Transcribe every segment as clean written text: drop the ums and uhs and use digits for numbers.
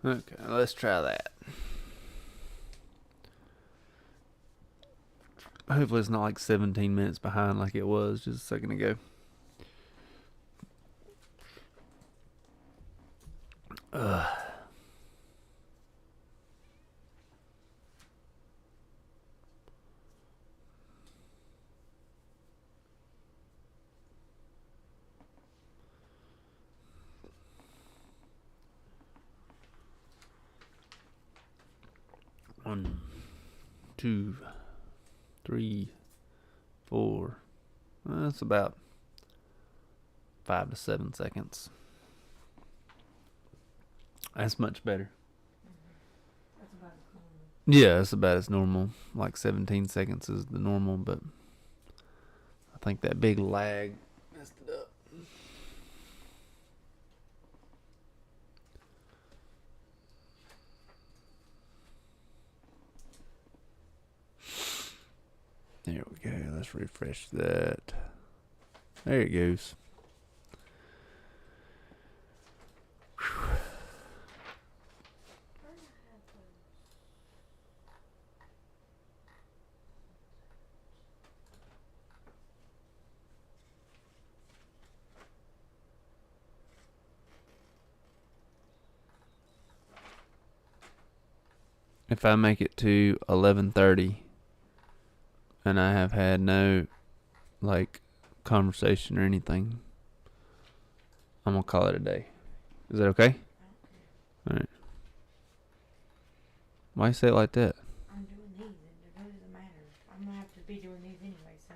Okay, let's try that. Hopefully it's not like 17 minutes behind like it was just a second ago. Ugh. One, 2, 3, 4. That's about 5 to 7 seconds. That's much better. That's about as normal. Yeah, that's about as normal. Like 17 seconds is the normal, but I think that big lag messed it up. There we go. Let's refresh that. There it goes. If I make it to 11:30 and I have had no like conversation or anything, I'm gonna call it a day. Is that okay? All right. Why you say it like that? I'm doing these, and it really doesn't matter. I'm gonna have to be doing these anyway, so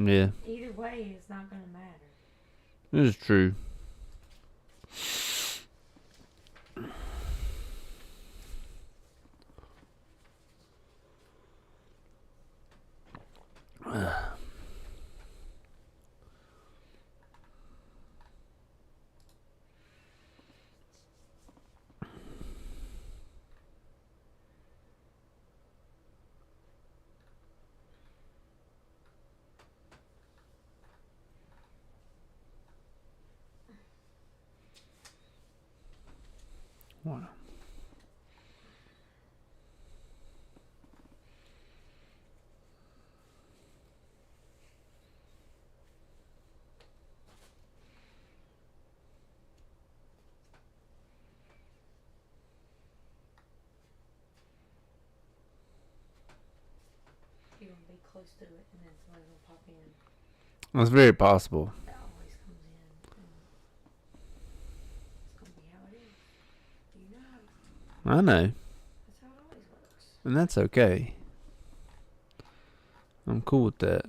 Yeah, either way, it's not gonna matter. this is true. Wow. You're gonna be close to it, and then somebody will pop in. That's very possible. That always comes in. And it's gonna be how it is. You know. I know, That's how it always works. and that's okay. I'm cool with that.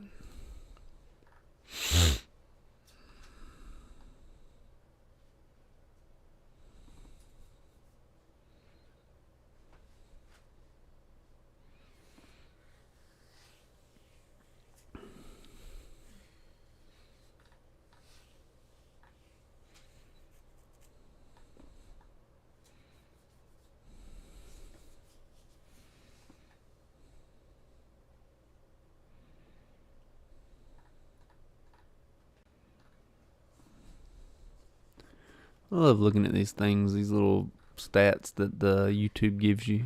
I love looking at these things, these little stats that the YouTube gives you.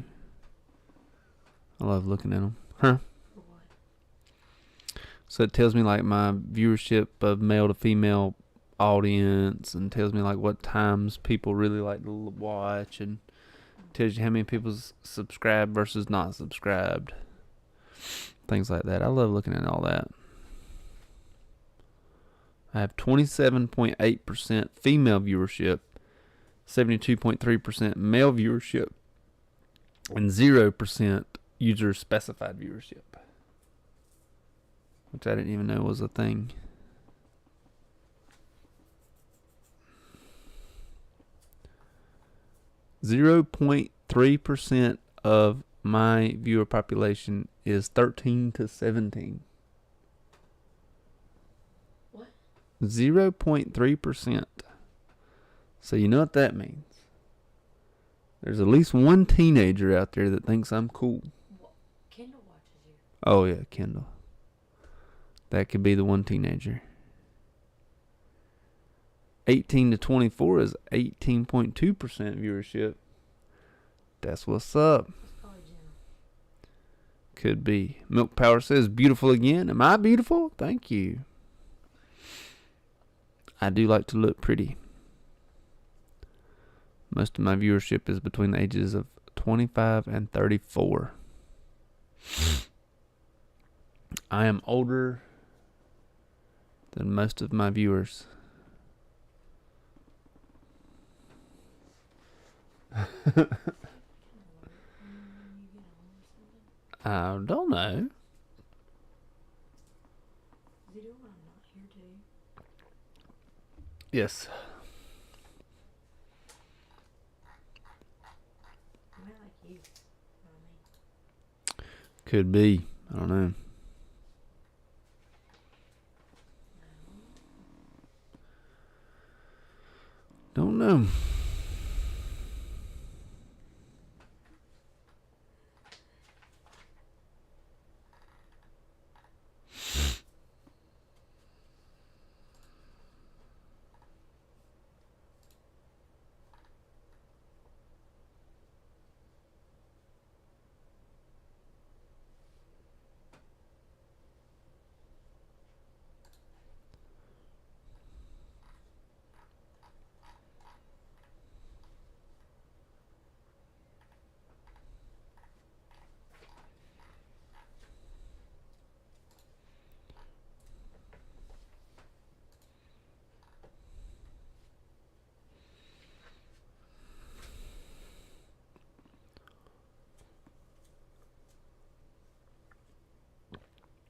I love looking at them. Huh? For what? So it tells me like my viewership of male to female audience, and tells me like what times people really like to watch, and tells you how many people's subscribed versus not subscribed. Things like that. I love looking at all that. I have 27.8% female viewership, 72.3% male viewership, and 0% user specified viewership, which I didn't even know was a thing. Zero 0.3% of my viewer population is 13 to 17. What? 0.3%. So you know what that means. There's at least one teenager out there that thinks I'm cool. What? Kendall watches you. Oh yeah, Kendall. That could be the one teenager. 18 to 24 is 18.2% viewership. That's what's up. It's probably Jenna. Could be. Milk Power says, beautiful again. Am I beautiful? Thank you. I do like to look pretty. Most of my viewership is between the ages of 25 and 34. I am older than most of my viewers. I don't know. Is he doing when I'm not here too? Yes. I might like you. Know what I mean? Could be. I don't know. Don't know.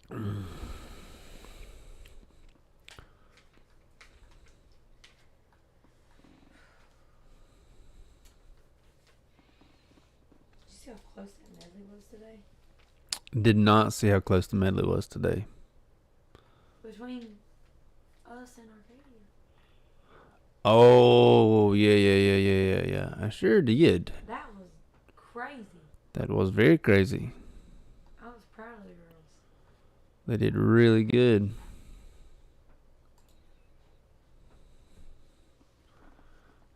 Did you see how close that medley was today? Did not see how close the medley was today. Between us and Arcadia. Oh, yeah. I sure did. That was crazy. That was very crazy. I was proud of the girls. They did really good.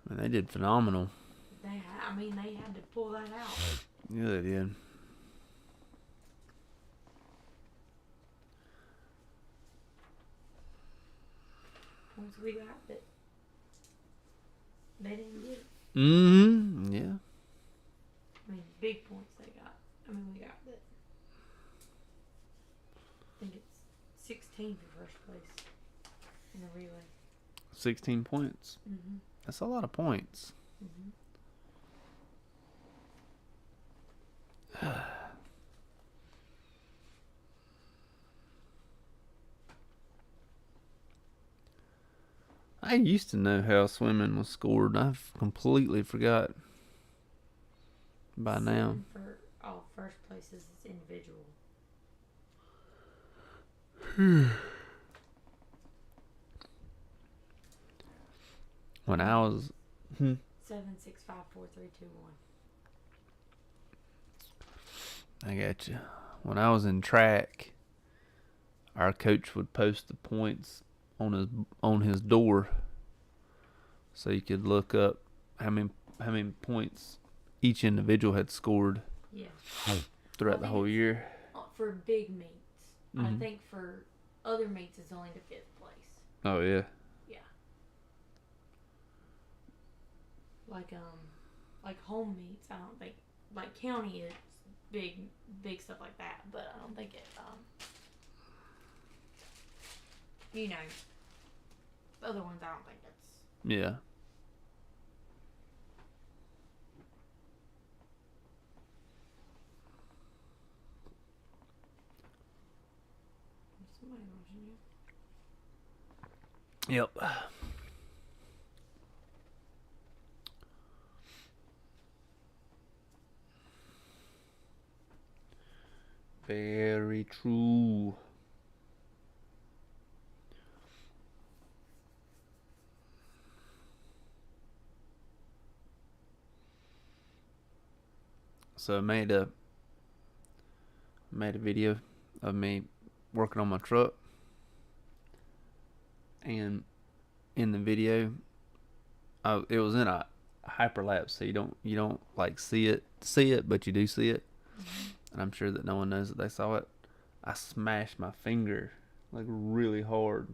And they did phenomenal. They had to pull that out. Yeah, they did. Once we got it, they didn't get it. Mm-hmm. Yeah. I mean, big points they got. I mean, we got it. I think it's 16 for first place in the relay. 16 points. Mm-hmm. That's a lot of points. Mm-hmm. I used to know how swimming was scored. I've completely forgot by now. For all first places, it's individual. When I was 7, 6, 5, 4, 3, 2, 1. I got you. When I was in track, our coach would post the points on his door, so you could look up how many points each individual had scored. Yeah. Throughout the whole year. For big meets, I Mhm. think for other meets it's only to 5th place. Oh yeah. Yeah. Like home meets, I don't think like county is big stuff like that, but I don't think it other ones I don't think that's Yeah. somebody watching you. Yep. Very true. So I made a video of me working on my truck, and in the video it was in a hyperlapse, so you don't like see it, but you do see it. Mm-hmm. And I'm sure that no one knows that they saw it. I smashed my finger like really hard,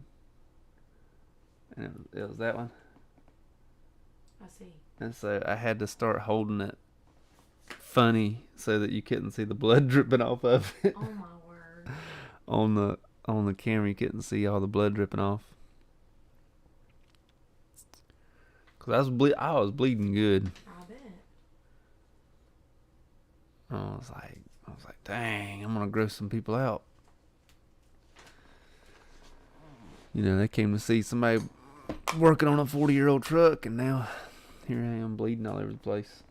and it was that one. I see. And so I had to start holding it funny so that you couldn't see the blood dripping off of it. Oh my word. on the on the camera, you couldn't see all the blood dripping off. Cause I was bleeding good. I bet. I was like, dang, I'm gonna gross some people out. You know, they came to see somebody working on a 40-year-old truck, and now here I am bleeding all over the place.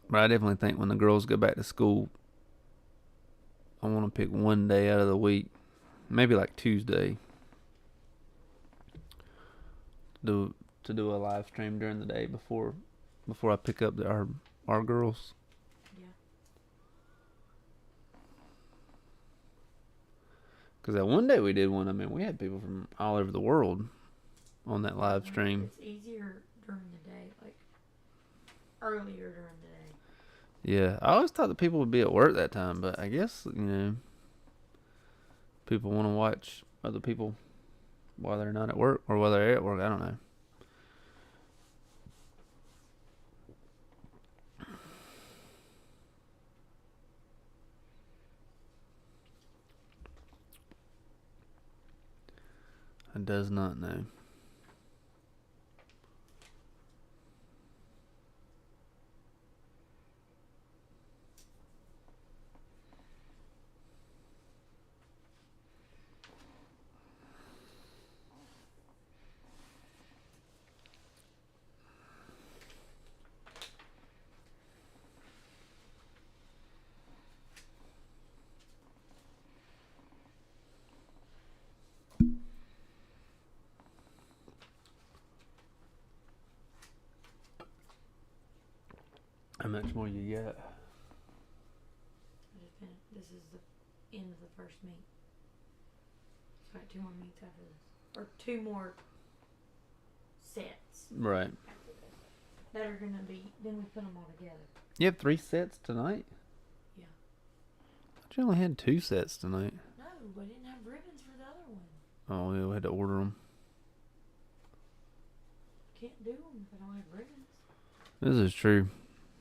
But I definitely think when the girls go back to school, I want to pick one day out of the week, maybe like Tuesday, to do a live stream during the day before I pick up our girls. Yeah. Because that one day we did one, I mean, we had people from all over the world on that live stream. It's easier during the day, like earlier during the day. Yeah, I always thought that people would be at work that time, but I guess, people want to watch other people while they're not at work, or while they're at work, I don't know. I does not know. How much more you got? This is the end of the first meet. It's got 2 more meets after this, or 2 more sets. Right. After this that are gonna be. Then we put them all together. You have 3 sets tonight? Yeah. But you only had 2 sets tonight. No, I didn't have ribbons for the other one. Oh, yeah, we had to order them. Can't do them if I don't have ribbons. This is true.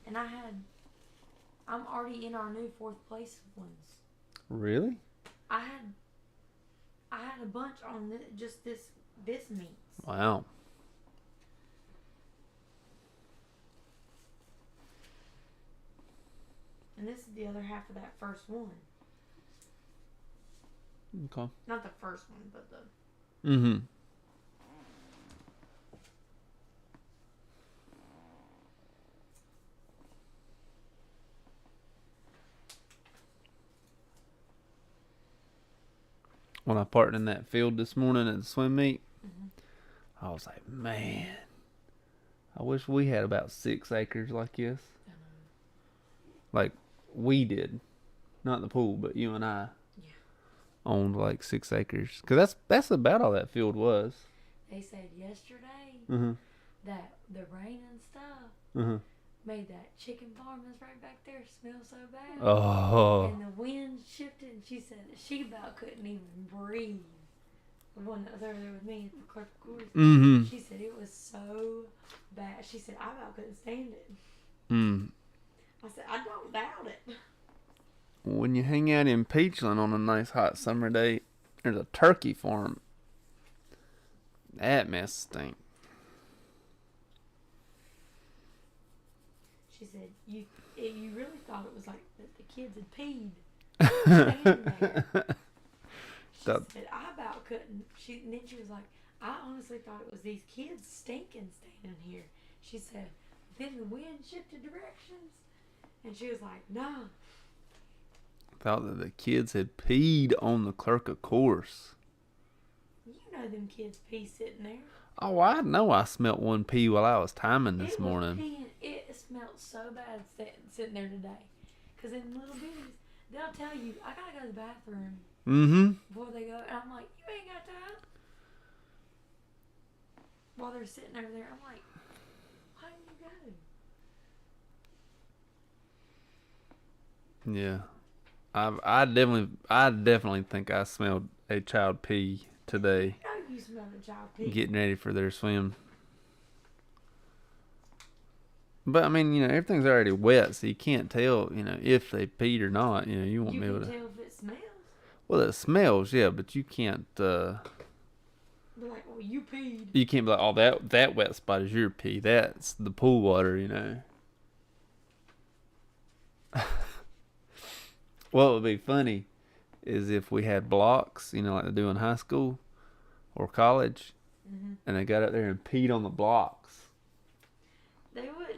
And I'm already in our new 4th place ones. Really? I had a bunch on this meet. Wow. And this is the other half of that first one. Okay. Not the first one, but the. Mm-hmm. When I parked in that field this morning at the swim meet, I was like, man, I wish we had about 6 acres like this. Like we did, not the pool, but you and I owned like 6 acres. Cause that's about all that field was. They said yesterday Mm-hmm. that the rain and stuff Mm-hmm. made that chicken farm that's right back there smell so bad. Oh. And the wind shifted, and she said that she about couldn't even breathe. The one that was over there with me at the Clark Course. Mm-hmm. She said it was so bad. She said I about couldn't stand it. Mm. I said I don't doubt it. When you hang out in Peachland on a nice hot summer day, there's a turkey farm. That mess stink. She said you really thought it was like that the kids had peed standing there. She said I about couldn't. And then she was like, I honestly thought it was these kids stinking standing here. She said, then the wind shifted directions, and she was like, nah. Thought that the kids had peed on the clerk of course. You know them kids pee sitting there. Oh, I know I smelt one pee while I was timing this It was morning. peeing. It smelled so bad sitting there today. Because in little bitties, they'll tell you, I gotta go to the bathroom Mm-hmm. before they go. And I'm like, you ain't got time. While they're sitting over there, I'm like, why didn't you go? Yeah. I definitely think I smelled a child pee today. I know you smelled a child pee. Getting ready for their swim. But I mean, everything's already wet, so you can't tell, if they peed or not. You won't You be able can to. tell if it smells. Well, it smells, yeah, but you can't. Be like, well, you peed. You can't be like, oh, that wet spot is your pee. That's the pool water. What would be funny is if we had blocks, like they do in high school or college, and they got up there and peed on the blocks. They would.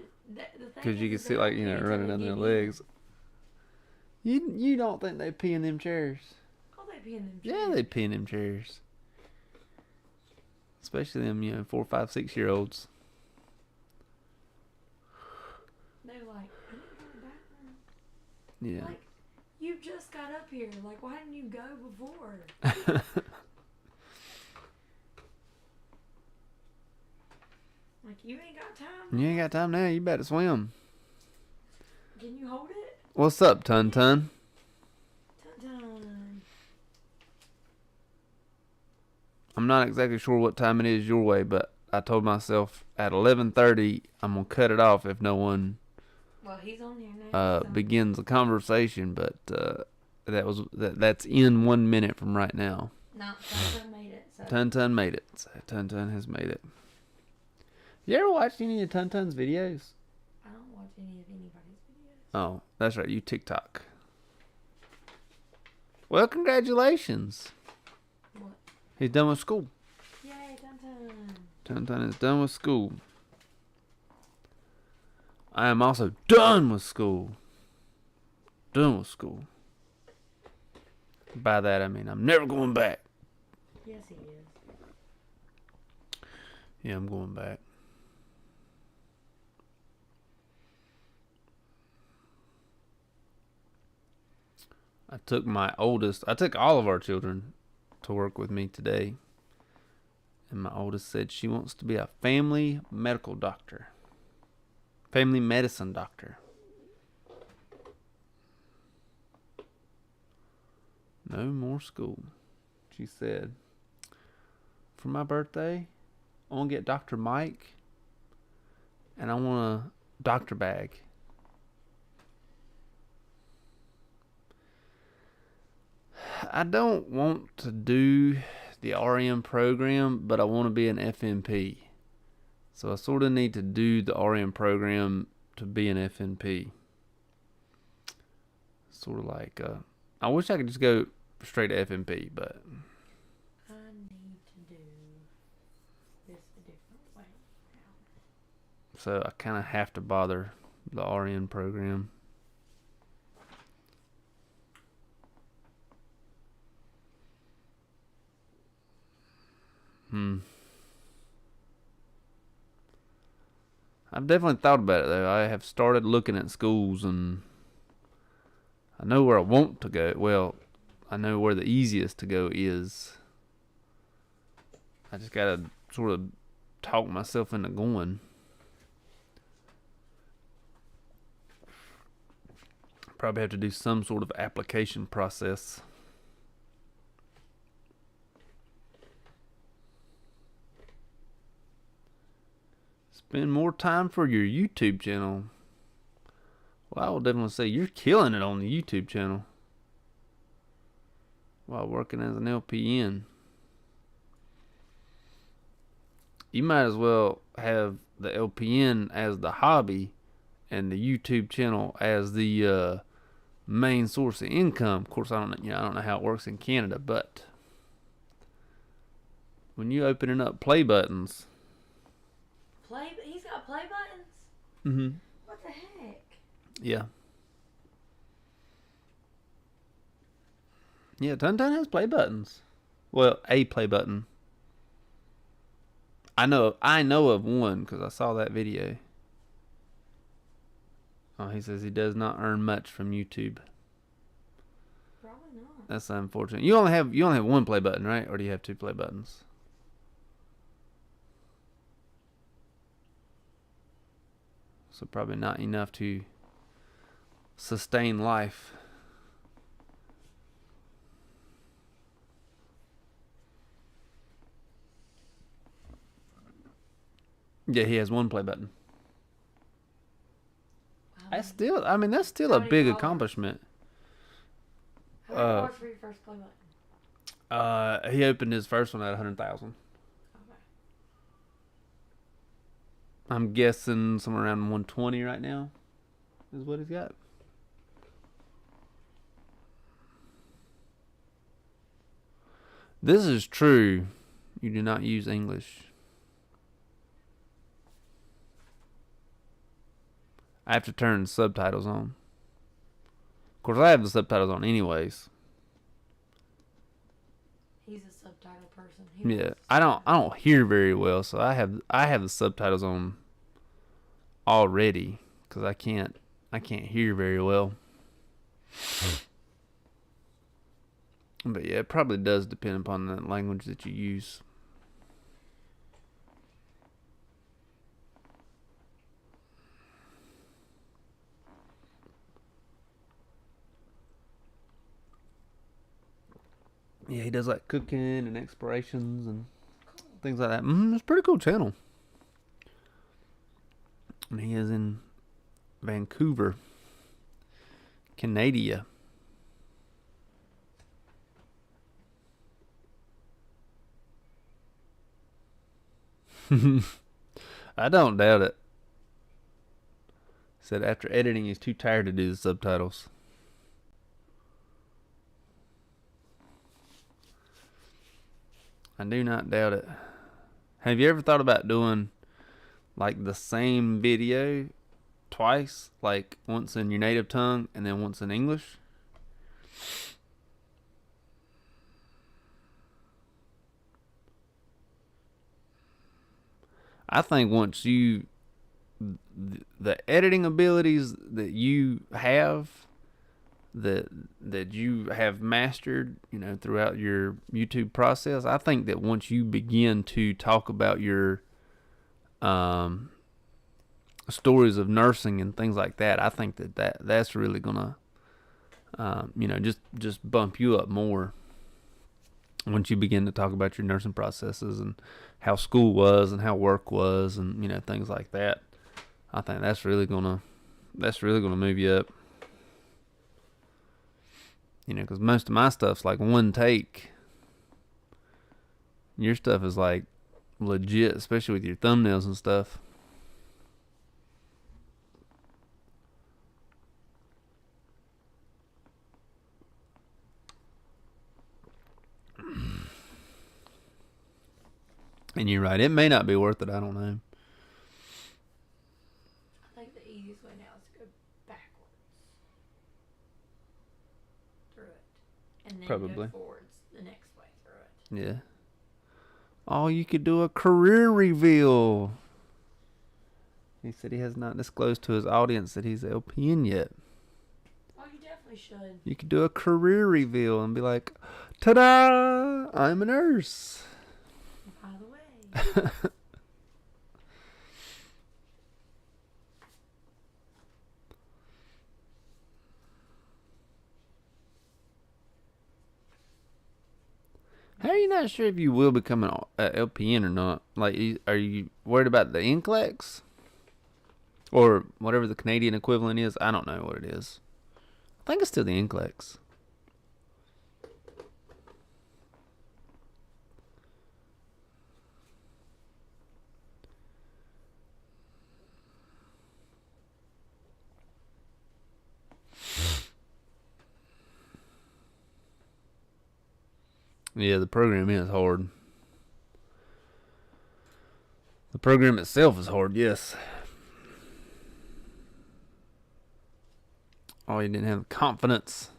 Because you could see, like, running down their legs. You don't think they pee in them chairs? Oh, they pee in them chairs. Yeah, they pee in them chairs. Especially them, 4, 5, 6-year-olds. They're like, I need to go to the bathroom. Yeah. Like, you just got up here. Like, why didn't you go before? Like, you ain't got time. You ain't got time now. You better swim. Can you hold it? What's up, Tun Tun? Dun-dun. I'm not exactly sure what time it is your way, but I told myself at 11:30 I'm gonna cut it off if no one Well, he's on here now. begins a conversation. But that's in 1 minute from right now. No, Tun made it. So. Tun Tun made it. Tun Tun has made it. You ever watched any of Tun Tun's videos? I don't watch any of anybody's videos. Oh, that's right. You TikTok. Well, congratulations. What? He's done with school. Yay, Tun. Tun Tun is done with school. I am also done with school. Done with school. By that I mean I'm never going back. Yes, he is. Yeah, I'm going back. I took all of our children to work with me today. And my oldest said she wants to be a family medical doctor. Family medicine doctor. No more school. She said, for my birthday, I want to get Dr. Mike and I want a doctor bag. I don't want to do the RN program, but I want to be an FNP. So I sort of need to do the RN program to be an FNP. Sort of like, I wish I could just go straight to FNP, but I need to do this a different way now. so I kind of have to bother the RN program. I've definitely thought about it though. I have started looking at schools and I know where I want to go. Well, I know where the easiest to go is. I just gotta sort of talk myself into going. Probably have to do some sort of application process. Spend more time for your YouTube channel. Well, I will definitely say you're killing it on the YouTube channel while working as an LPN. You might as well have the LPN as the hobby and the YouTube channel as the main source of income. Of course, I don't know how it works in Canada, but when you opening up play buttons. He's got play buttons? Mm-hmm. What the heck? Yeah. Yeah, Tun Tun has play buttons. Well, a play button. I know of one because I saw that video. Oh, he says he does not earn much from YouTube. Probably not. That's unfortunate. You only have one play button, right? Or do you have 2 play buttons? So probably not enough to sustain life. Yeah, he has 1 play button. That's still a big accomplishment. How many dollars for your first play button? He opened his first one at 100,000. Okay. I'm guessing somewhere around 120 right now is what he's got. This is true. You do not use English. I have to turn subtitles on. Of course, I have the subtitles on anyways. He's a subtitle person. Yeah, I don't hear very well, so I have the subtitles on already because I can't hear very well. But yeah, it probably does depend upon the language that you use. Yeah, he does like cooking and explorations and things like that. It's a pretty cool channel. And he is in Vancouver, Canada. I don't doubt it. Said after editing, he's too tired to do the subtitles. I do not doubt it. Have you ever thought about doing like the same video twice? Like once in your native tongue and then once in English? I think once the editing abilities that you have, that you have mastered, throughout your YouTube process, I think that once you begin to talk about your stories of nursing and things like that, I think that's really gonna just bump you up more once you begin to talk about your nursing processes and how school was and how work was and things like that. I think that's really gonna move you up. Because most of my stuff's like one take. Your stuff is like legit, especially with your thumbnails and stuff. And you're right, it may not be worth it, I don't know. I think the easiest way now is to go backwards through it. And then Probably go forwards the next way through it. Yeah. Oh, you could do a career reveal. He said he has not disclosed to his audience that he's LPN yet. Oh, you definitely should. You could do a career reveal and be like, ta-da! I'm a nurse. By the way. How are you not sure if you will become an LPN or not? Like, are you worried about the NCLEX? Or whatever the Canadian equivalent is? I don't know what it is. I think it's still the NCLEX. Yeah, the program is hard. The program itself is hard, yes. Oh, you didn't have confidence.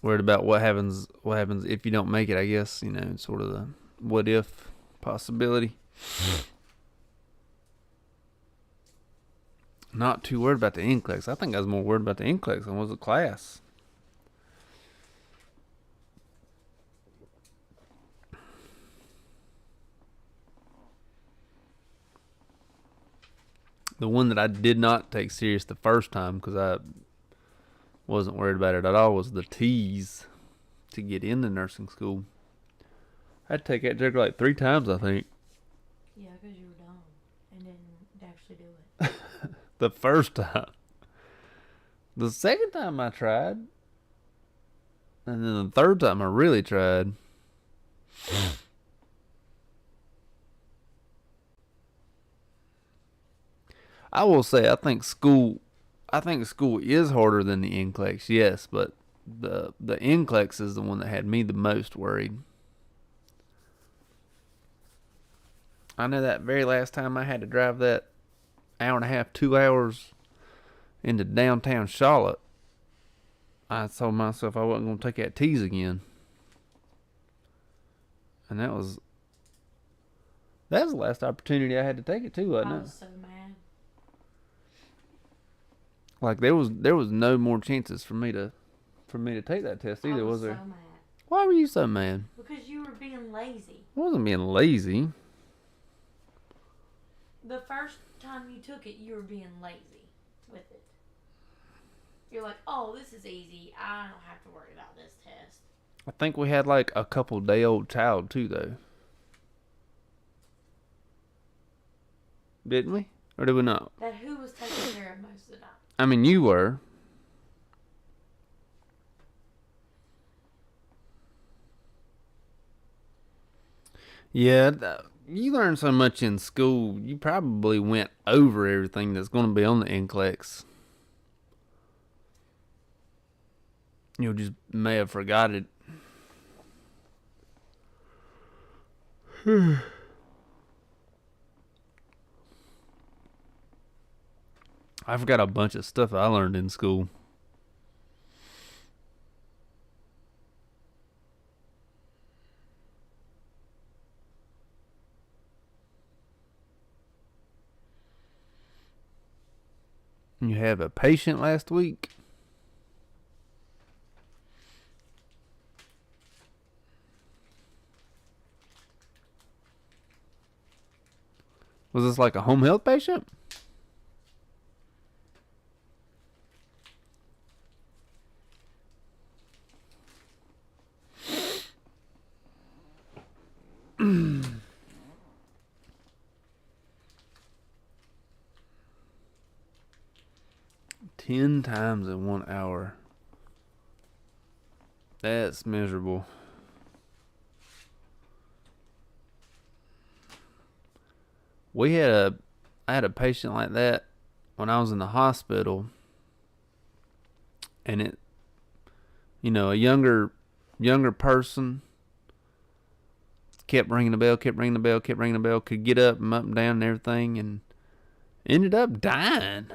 Worried about what happens if you don't make it, I guess, sort of the what if Possibility. Not too worried about the NCLEX. I think I was more worried about the NCLEX than was the class. The one that I did not take serious the first time because I wasn't worried about it at all was the T's to get into nursing school. I had to take that joke like 3 times, I think. Yeah, because you were dumb and didn't actually do it. The first time. The second time I tried. And then the third time I really tried. I will say I think school is harder than the NCLEX, yes, but the NCLEX is the one that had me the most worried. I know that very last time I had to drive that hour and a half, 2 hours into downtown Charlotte, I told myself I wasn't going to take that T's again. And that was the last opportunity I had to take it too, wasn't it? I was so mad. Like there was no more chances for me to take that test either, was there? I was so mad. Why were you so mad? Because you were being lazy. I wasn't being lazy. The first time you took it, you were being lazy with it. You're like, oh, this is easy. I don't have to worry about this test. I think we had like a couple day old child too, though. Didn't we? Or did we not? That who was taking care of most of the time. I mean, you were. Yeah, you learn so much in school. You probably went over everything that's going to be on the NCLEX. You just may have forgot it. I forgot a bunch of stuff I learned in school. You have a patient last week? Was this like a home health patient? Ten times in 1 hour. That's miserable. I had a patient like that when I was in the hospital, and a younger person kept ringing the bell, could get up and down and everything, and ended up dying.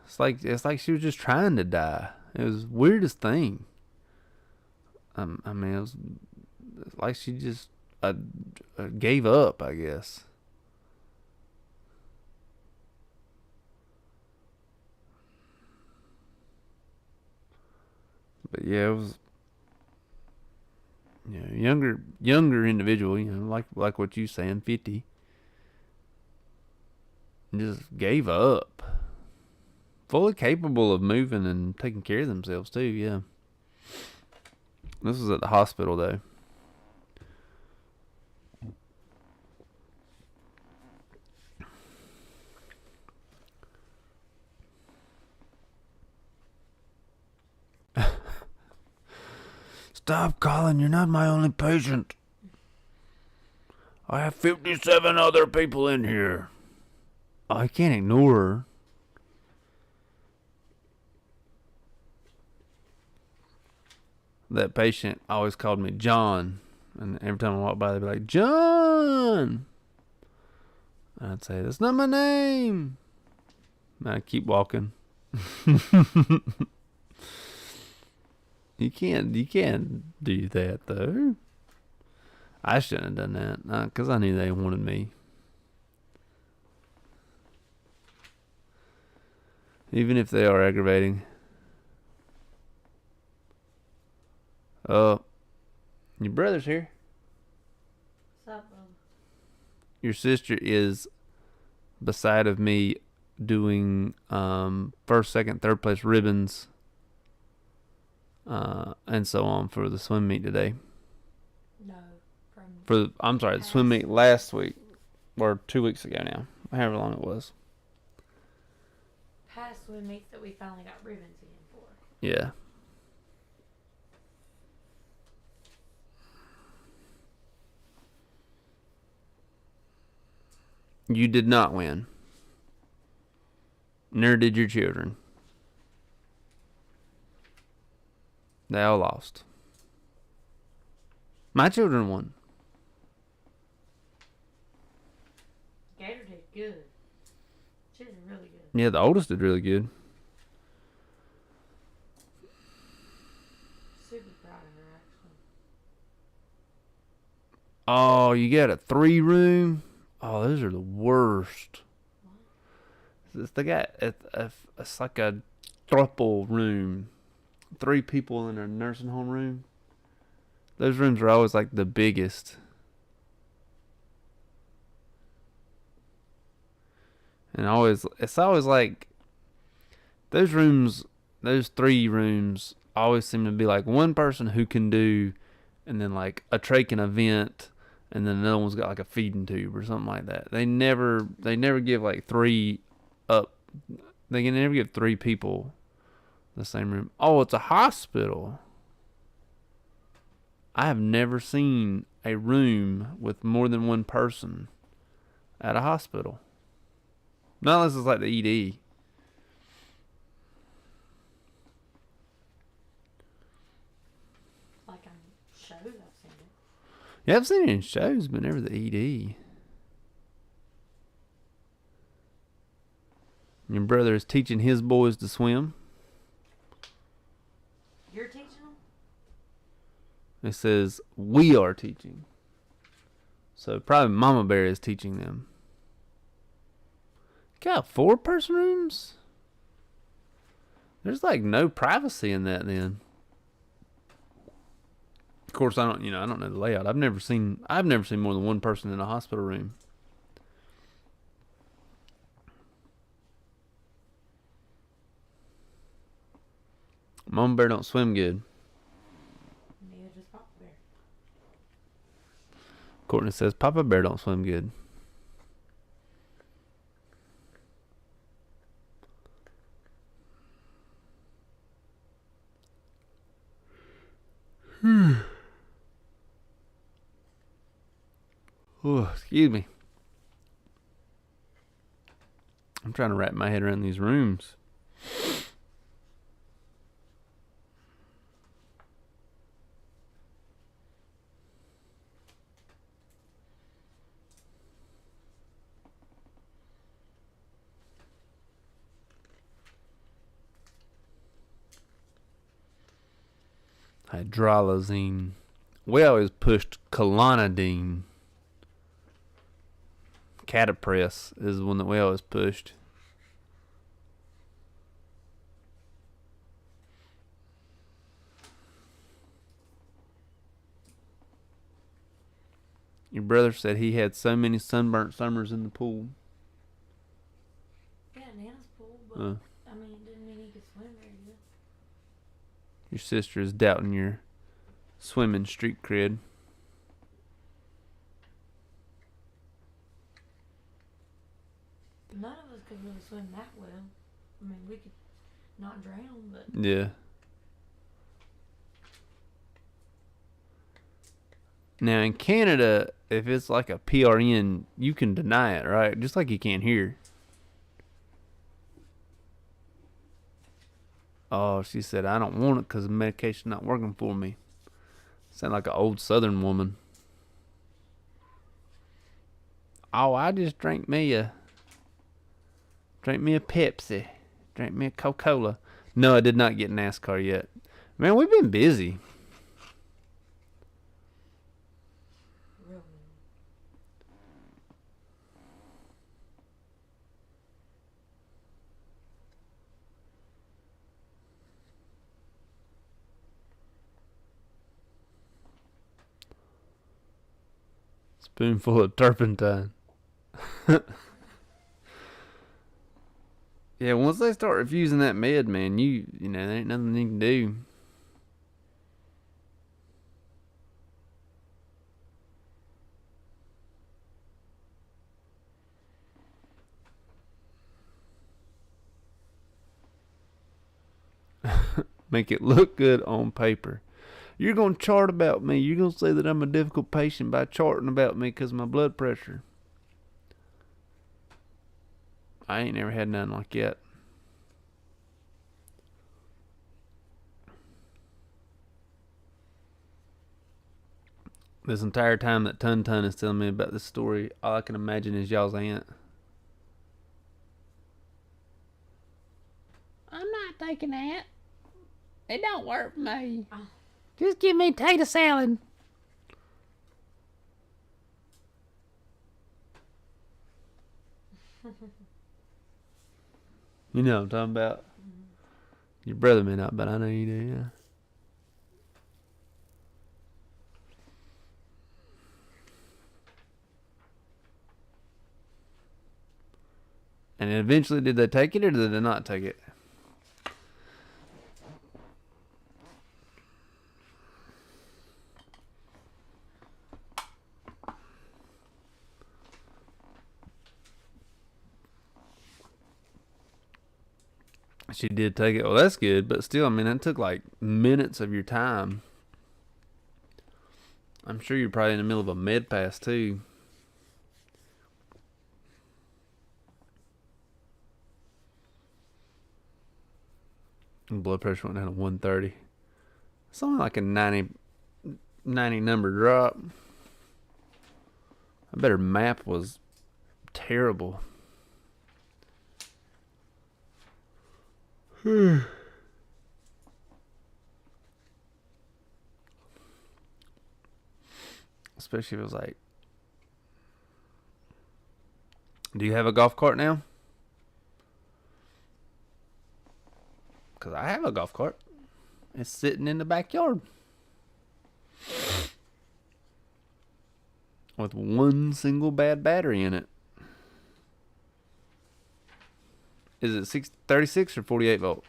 It's like she was just trying to die. It was the weirdest thing. I mean, it was like she just gave up, I guess. But yeah, it was younger individual, like what you saying, 50. Just gave up. Fully capable of moving and taking care of themselves too, yeah. This was at the hospital though. Stop calling, you're not my only patient. I have 57 other people in here. I can't ignore her. That patient always called me John. And every time I walk by, they'd be like, John! And I'd say, that's not my name. And I'd keep walking. You can't do that, though. I shouldn't have done that, because I knew they wanted me. Even if they are aggravating. Oh, your brother's here. What's up, brother? Your sister is beside of me doing first, second, third place ribbons and so on for the swim meet today. No, The swim meet last week or 2 weeks ago now, however long it was. Past swim meets that we finally got ribbons in for. Yeah. You did not win. Nor did your children. They all lost. My children won. Gator did good. She did really good. Yeah, the oldest did really good. Super proud of her, actually. Oh, you got a 3-room? Oh, those are the worst. It's like a thruple room. 3 people in a nursing home room. Those rooms are always like the biggest. And it's always like those 3 rooms always seem to be like one person who can do, and then like a trach and a vent, and then another one's got like a feeding tube or something like that. They never give like 3 up. They can never give 3 people the same room. Oh, it's a hospital. I have never seen a room with more than one person at a hospital. Not unless it's like the ED. Like on shows, I've seen it. Yeah, I've seen it in shows, but never the ED. Your brother is teaching his boys to swim. You're teaching them? It says, we are teaching. So probably Mama Bear is teaching them. Got 4-person rooms? There's like no privacy in that then. Of course, I don't know the layout. I've never seen more than one person in a hospital room. Mama Bear don't swim good. Neither does Papa Bear. Courtney says Papa Bear don't swim good. Oh, excuse me. I'm trying to wrap my head around these rooms. Hydralazine. We always pushed Clonidine. Catapress is the one that we always pushed. Your brother said he had so many sunburnt summers in the pool. Yeah, Nana's pool, but I mean, it didn't mean he could swim very good. Your sister is doubting your swimming street cred. None of us could really swim that well. I mean, we could not drown, but Yeah. Now in Canada, if it's like a PRN, you can deny it, right? Just like you can here. Oh, she said, I don't want it because the medication's not working for me. Sound like an old Southern woman. Oh, I just drank me a Pepsi. Drank me a Coca-Cola. No, I did not get NASCAR yet. Man, we've been busy. Really? Spoonful of turpentine. Yeah, once they start refusing that med, man, you know, there ain't nothing you can do. Make it look good on paper. You're going to chart about me. You're going to say that I'm a difficult patient by charting about me because of my blood pressure. I ain't never had nothing like that. This entire time that Tun Tun is telling me about this story, all I can imagine is y'all's aunt. I'm not taking that. It don't work for me. Oh. Just give me tater salad. You know what I'm talking about? Your brother may not, but I know you do, yeah. And eventually, did they take it or did they not take it? She did take it. Well, that's good, but still, I mean, that took like minutes of your time. I'm sure you're probably in the middle of a med pass too. Blood pressure went down to 130. It's only like a 90 number drop. I bet her map was terrible. Especially if it was like, do you have a golf cart now? Because I have a golf cart. It's sitting in the backyard. With one single bad battery in it. Is it 36 or 48 volt?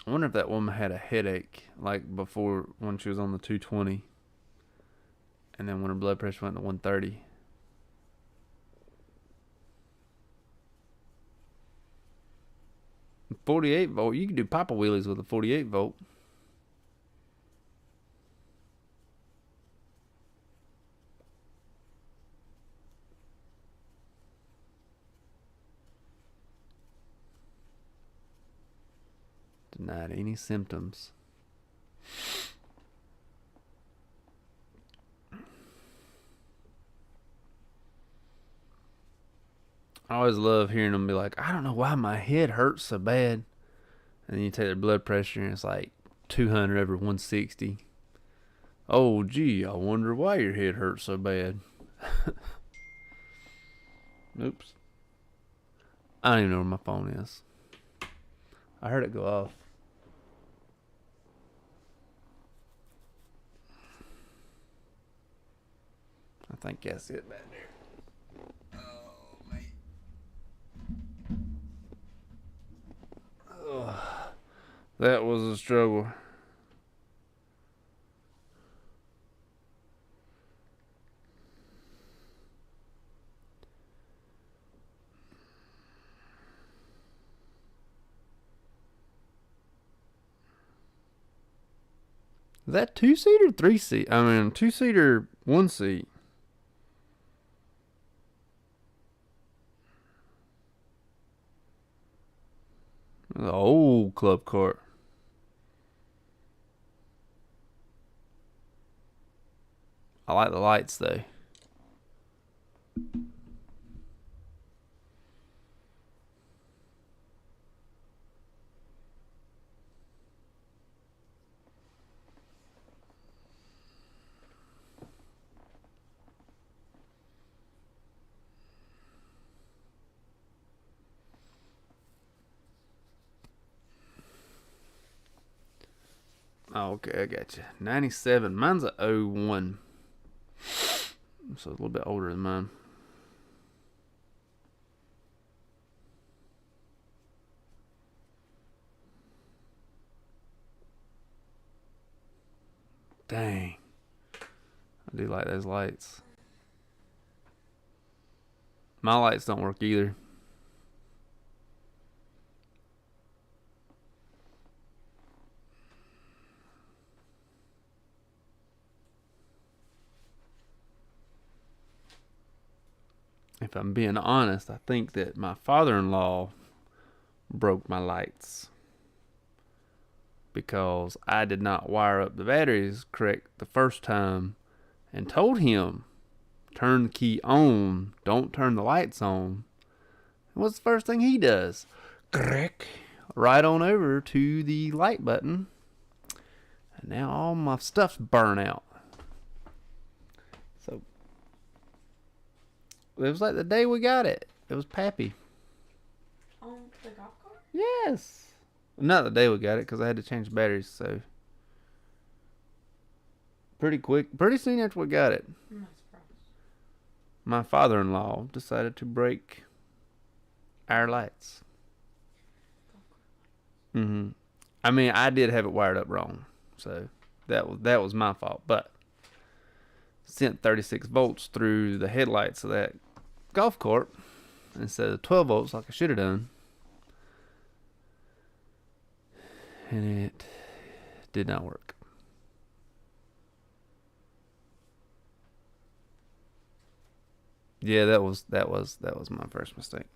I wonder if that woman had a headache like before when she was on the 220. And then when her blood pressure went to 130. .48 volt, you can do papa wheelies with a 48 volt. Denied any symptoms. I always love hearing them be like, I don't know why my head hurts so bad. And then you take their blood pressure and it's like 200 over 160. Oh, gee, I wonder why your head hurts so bad. Oops. I don't even know where my phone is. I heard it go off. I think that's it back there. Oh, mate. Ugh. That was a struggle. Is that 2-seat or 3-seat? I mean, 2-seat or 1-seat? The old club cart. I like the lights though. Oh, okay, I got you. 97. Mine's a 01. So a little bit older than mine. Dang. I do like those lights. My lights don't work either. If I'm being honest, I think that my father-in-law broke my lights because I did not wire up the batteries correct the first time and told him, turn the key on, don't turn the lights on. And what's the first thing he does? Click right on over to the light button, and now all my stuff's burnt out. So it was like the day we got it. It was Pappy. On the golf cart? Yes. Not the day we got it, because I had to change batteries, so pretty quick. Pretty soon after we got it, I'm not surprised. my father-in-law decided to break our lights. Mm-hmm. I mean, I did have it wired up wrong, so that was my fault. But sent 36 volts through the headlights of that golf cart instead of 12 volts like I should have done. And it did not work. Yeah, that was my first mistake.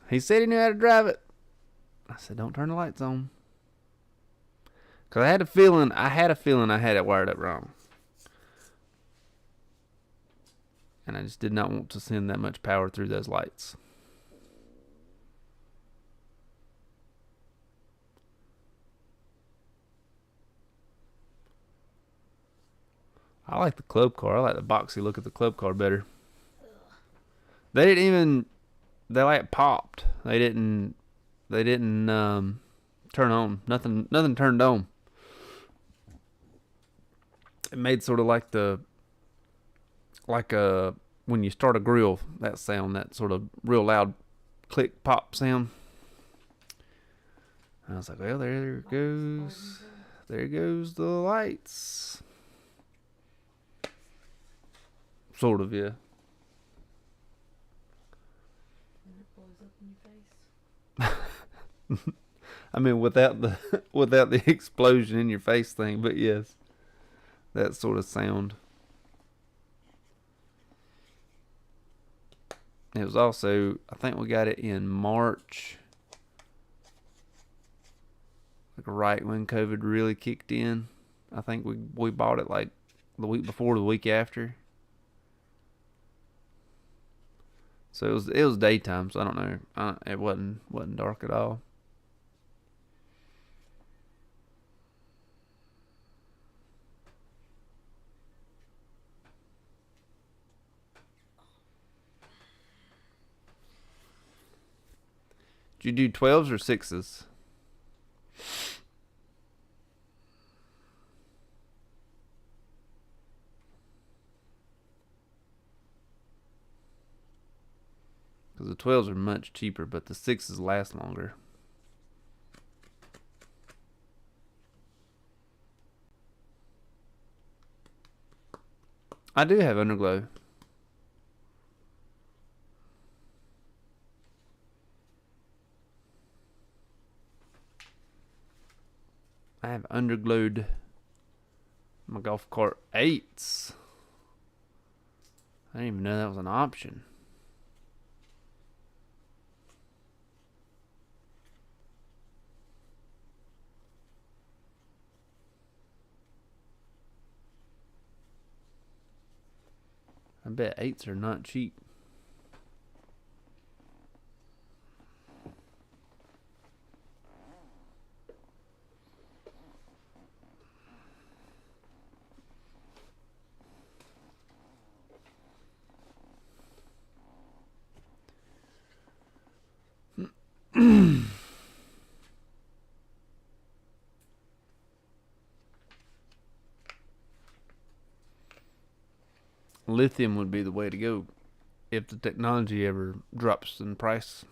He said he knew how to drive it. I said, don't turn the lights on. Because I had a feeling I had it wired up wrong. And I just did not want to send that much power through those lights. I like the club car. I like the boxy look of the club car better. They didn't even, they like popped. They didn't turn on. Nothing turned on. It made sort of like when you start a grill, that sound, that sort of real loud click pop sound. And I was like, well, there goes the lights. Sort of, yeah. And it blows up in your face. I mean, without the explosion in your face thing, but yes, that sort of sound. It was also, I think we got it in March, like right when COVID really kicked in. I think we bought it like the week before, the week after. So it was daytime, so I don't know. It wasn't dark at all. Did you do 12s or 6s? Because the 12s are much cheaper, but the 6s last longer. I do have underglow. I have underglowed my golf cart 8s. I didn't even know that was an option. I bet 8s are not cheap. lithium would be the way to go if the technology ever drops in price.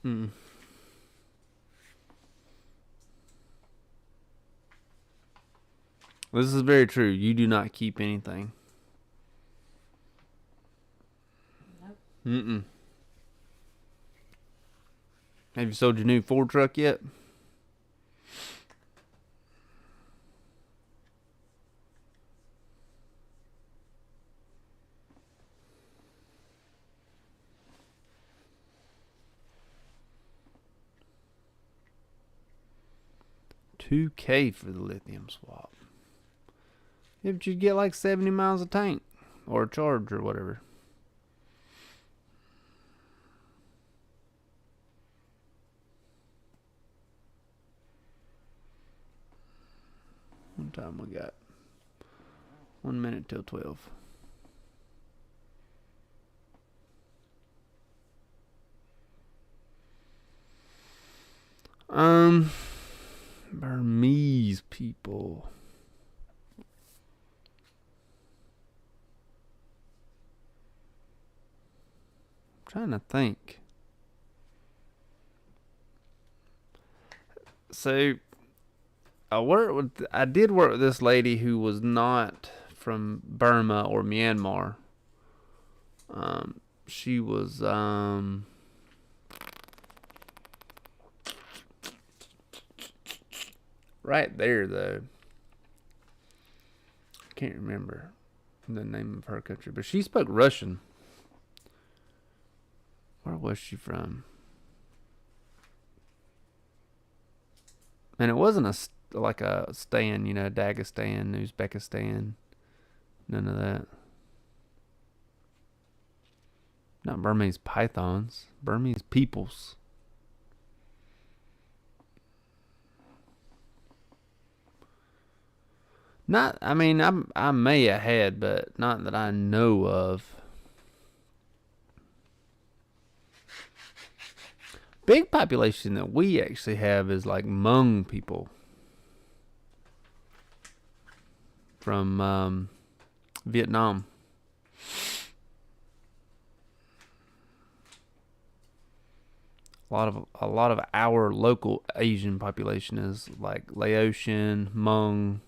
Hmm. This is very true. You do not keep anything. Nope. Mm-mm. Have you sold your new Ford truck yet? $2,000 for the lithium swap. Yeah, but you'd get like 70 miles a tank or a charge or whatever. What time we got? 1 minute till 12. Burmese people. I'm trying to think. So I did work with this lady who was not from Burma or Myanmar. She was right there though. I can't remember the name of her country, but she spoke Russian. Where was she from? And it wasn't like a Stan, Dagestan, Uzbekistan. None of that. Not Burmese pythons. Burmese peoples. Not, I mean, I may have had, but not that I know of. Big population that we actually have is like Hmong people from Vietnam. A lot of our local Asian population is like Laotian, Hmong,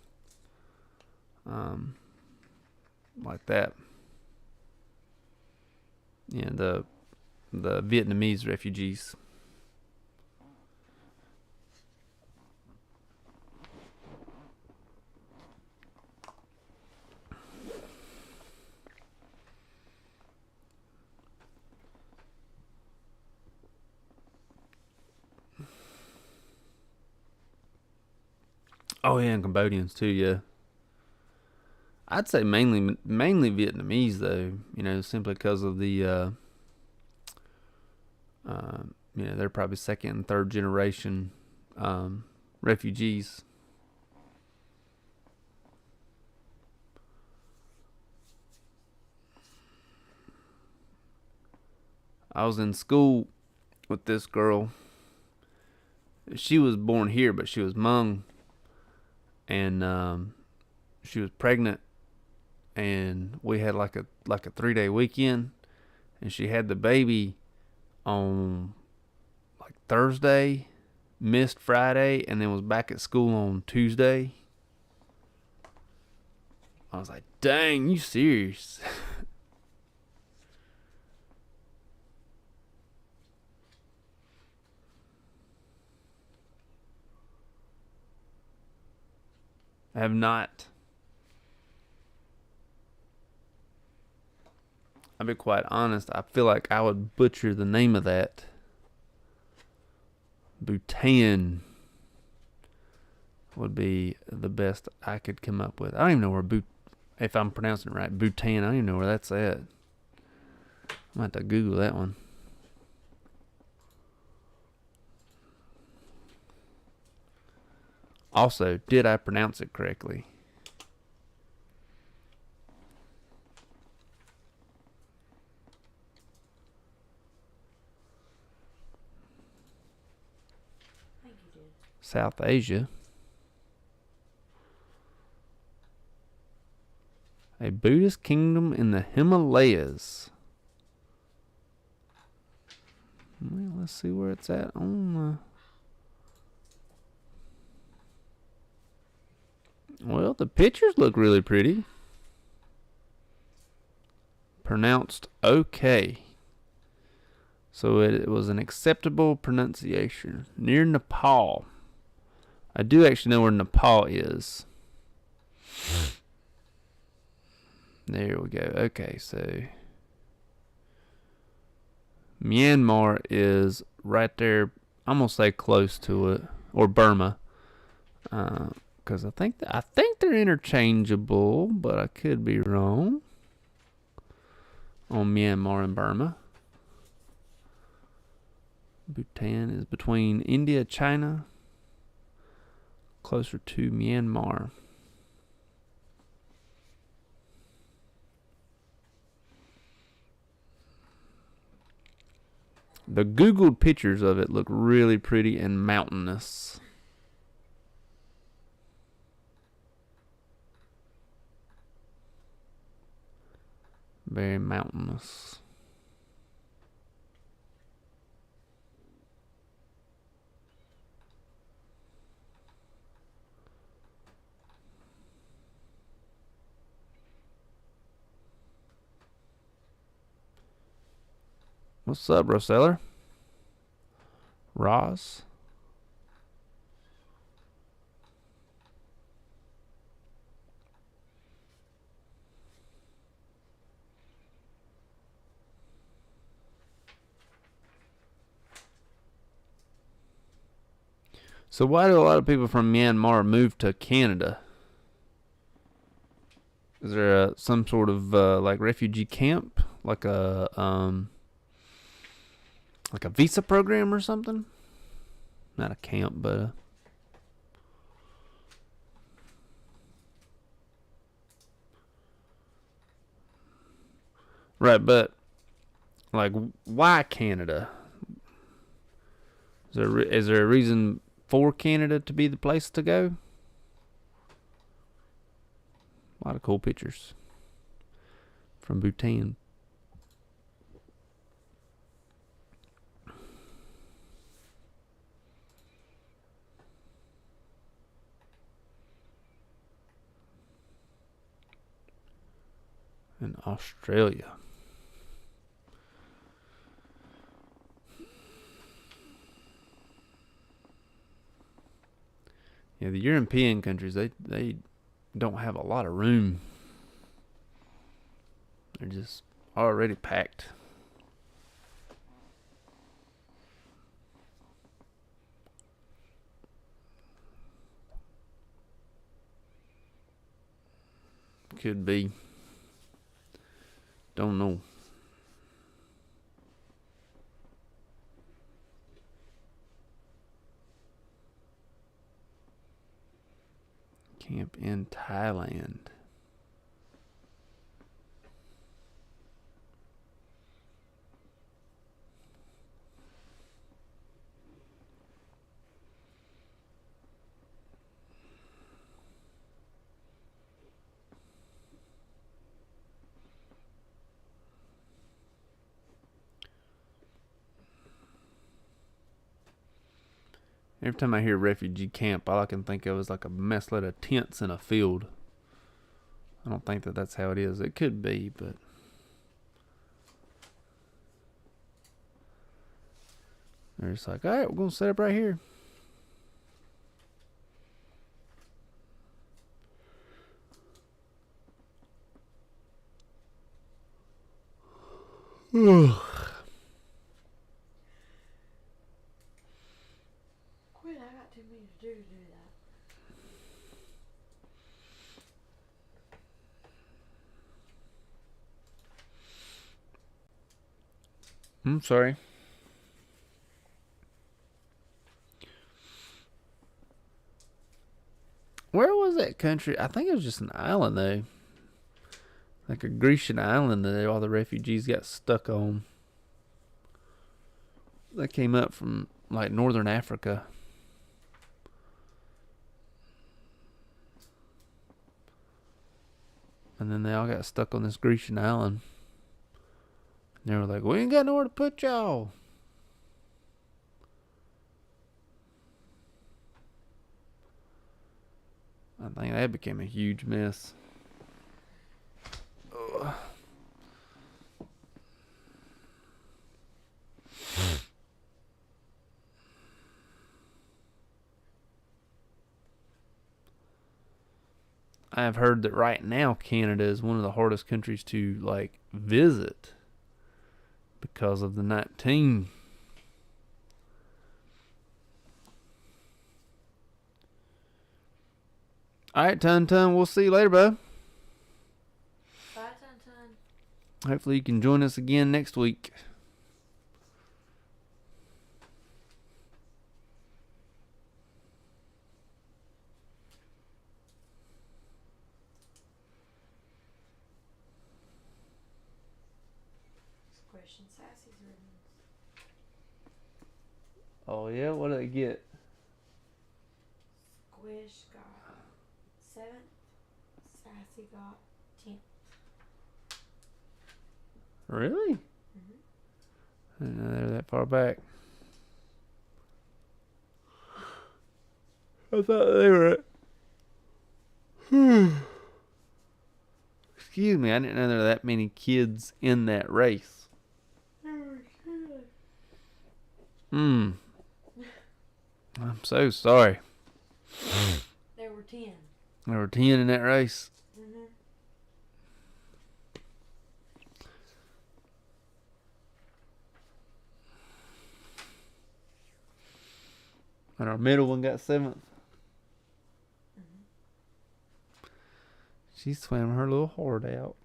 like that. Yeah, the Vietnamese refugees. Oh yeah, and Cambodians too. Yeah, I'd say mainly Vietnamese though. Simply because of the they're probably second and third generation refugees. I was in school with this girl. She was born here, but she was Hmong, and she was pregnant, and we had like a 3-day weekend, and she had the baby on like Thursday, missed Friday, and then was back at school on Tuesday. I was like, dang, you serious? I have not. I'll be quite honest. I feel like I would butcher the name of that. Bhutan would be the best I could come up with. I don't even know where if I'm pronouncing it right, Bhutan. I don't even know where that's at. I'm going to have to Google that one. Also, did I pronounce it correctly? I think you did. South Asia. A Buddhist kingdom in the Himalayas. Well, let's see where it's at on well, the pictures look really pretty. Pronounced okay. So it was an acceptable pronunciation. Near Nepal. I do actually know where Nepal is. There we go. Okay, so Myanmar is right there. I'm gonna say close to it, or Burma, because I think they're interchangeable, but I could be wrong on Myanmar and Burma. Bhutan is between India, China, closer to Myanmar. The Googled pictures of it look really pretty and mountainous. Very mountainous. What's up, Roseller? Ross? So why do a lot of people from Myanmar move to Canada? Is there some sort of like refugee camp, like a visa program or something? Not a camp, but right. But like, why Canada? Is there a reason for Canada to be the place to go? A lot of cool pictures from Bhutan. And Australia. Yeah, the European countries, they don't have a lot of room. They're just already packed. Could be. Don't know. Camp in Thailand. Every time I hear refugee camp, all I can think of is like a mess load of tents in a field. I don't think that's how it is. It could be, but they're just like, all right, we're going to set up right here. Quit, I got too many to do that. I'm sorry. Where was that country? I think it was just an island though, like a Grecian island that all the refugees got stuck on. They came up from like northern Africa. And then they all got stuck on this Grecian island. And they were like, we ain't got nowhere to put y'all. I think that became a huge mess. Ugh. I have heard that right now Canada is one of the hardest countries to like visit because of the 19. All right, Ton. We'll see you later, bud. Bye, Ton. Hopefully you can join us again next week. Squish and Sassy's ribbons. Oh yeah, what did I get? Squish got 7th. Sassy got 10th. Really? I didn't know they were that far back. I thought they were at... Excuse me, I didn't know there were that many kids in that race. I'm so sorry. There were 10. There were 10 in that race. And our middle one got 7th. She swam her little heart out.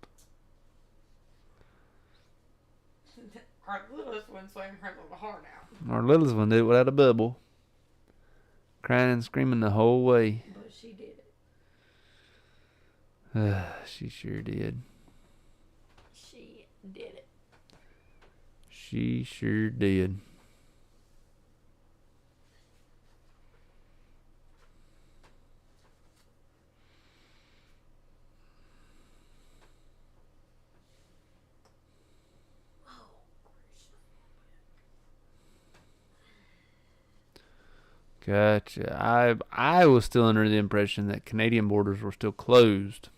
Our littlest one swam her little heart out. Our littlest one did it without a bubble. Crying and screaming the whole way. But she did it. She sure did. She did it. She sure did. Gotcha. I was still under the impression that Canadian borders were still closed.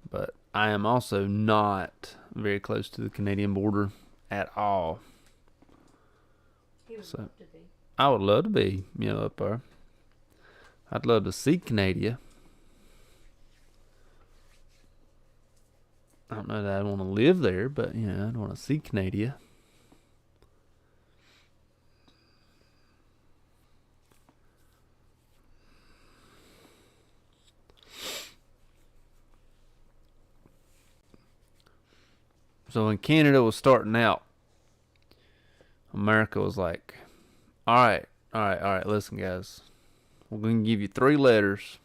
But I am also not very close to the Canadian border at all. He would love to be. I would love to be, up there. I'd love to see Canada. I don't know that I want to live there, but I'd want to see Canada. So when Canada was starting out, America was like, all right, listen guys, we're going to give you 3 letters,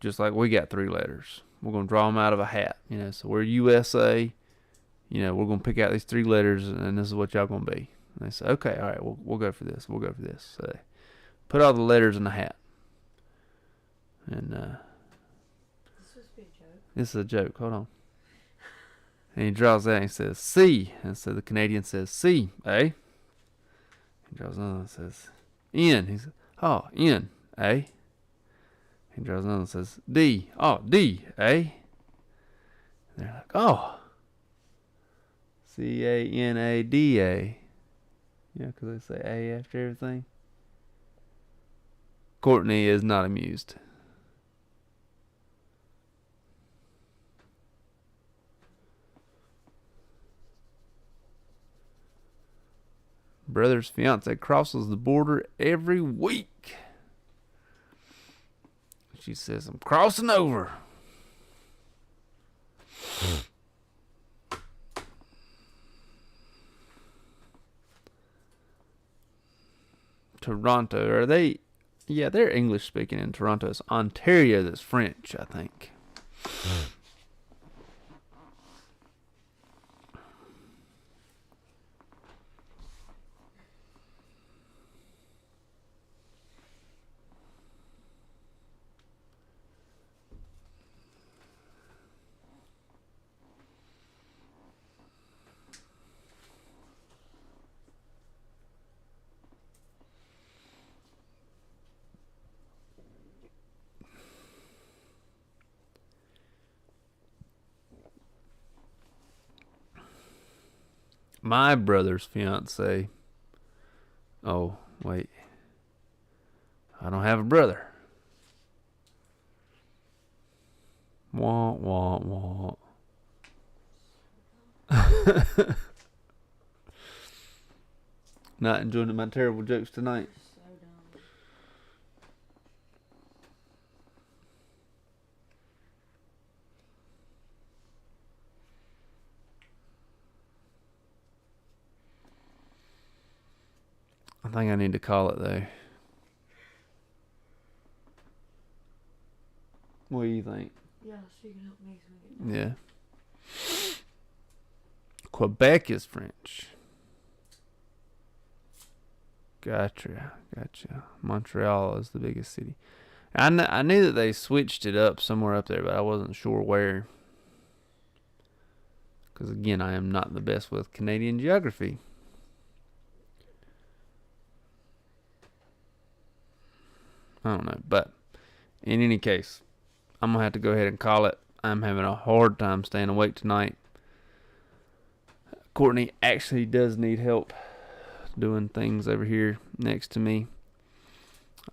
just like we got 3 letters. We're going to draw them out of a hat, so we're USA, we're going to pick out these 3 letters and this is what y'all going to be. And they say, okay, all right, we'll go for this. We'll go for this. So they put all the letters in the hat. And This was a joke. This is a joke. Hold on. And he draws that and he says, C. And so the Canadian says, C, A. He draws another and says, N. He says, oh, N, A. He draws another and says, D. Oh, D, A. And they're like, oh. C-A-N-A-D-A. Yeah, because they say A after everything. Courtney is not amused. Brother's fiance crosses the border every week. She says, I'm crossing over. Toronto. Are they? Yeah, they're English speaking in Toronto. It's Ontario that's French, I think. My brother's fiance. Oh, wait. I don't have a brother. Wah, wah, wah. Not enjoying my terrible jokes tonight. So dumb. I think I need to call it though. What do you think? Yeah, so you can help me swing it. Yeah. Quebec is French. Gotcha. Montreal is the biggest city. I knew that they switched it up somewhere up there, but I wasn't sure where. Because again, I am not the best with Canadian geography. I don't know, but in any case, I'm going to have to go ahead and call it. I'm having a hard time staying awake tonight. Courtney actually does need help doing things over here next to me.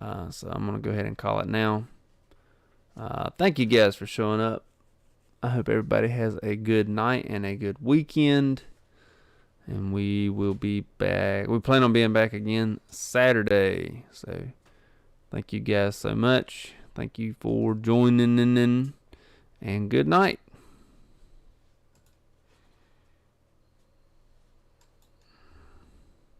So I'm going to go ahead and call it now. Thank you guys for showing up. I hope everybody has a good night and a good weekend. And we will be back. We plan on being back again Saturday. So thank you guys so much. Thank you for joining in. And good night.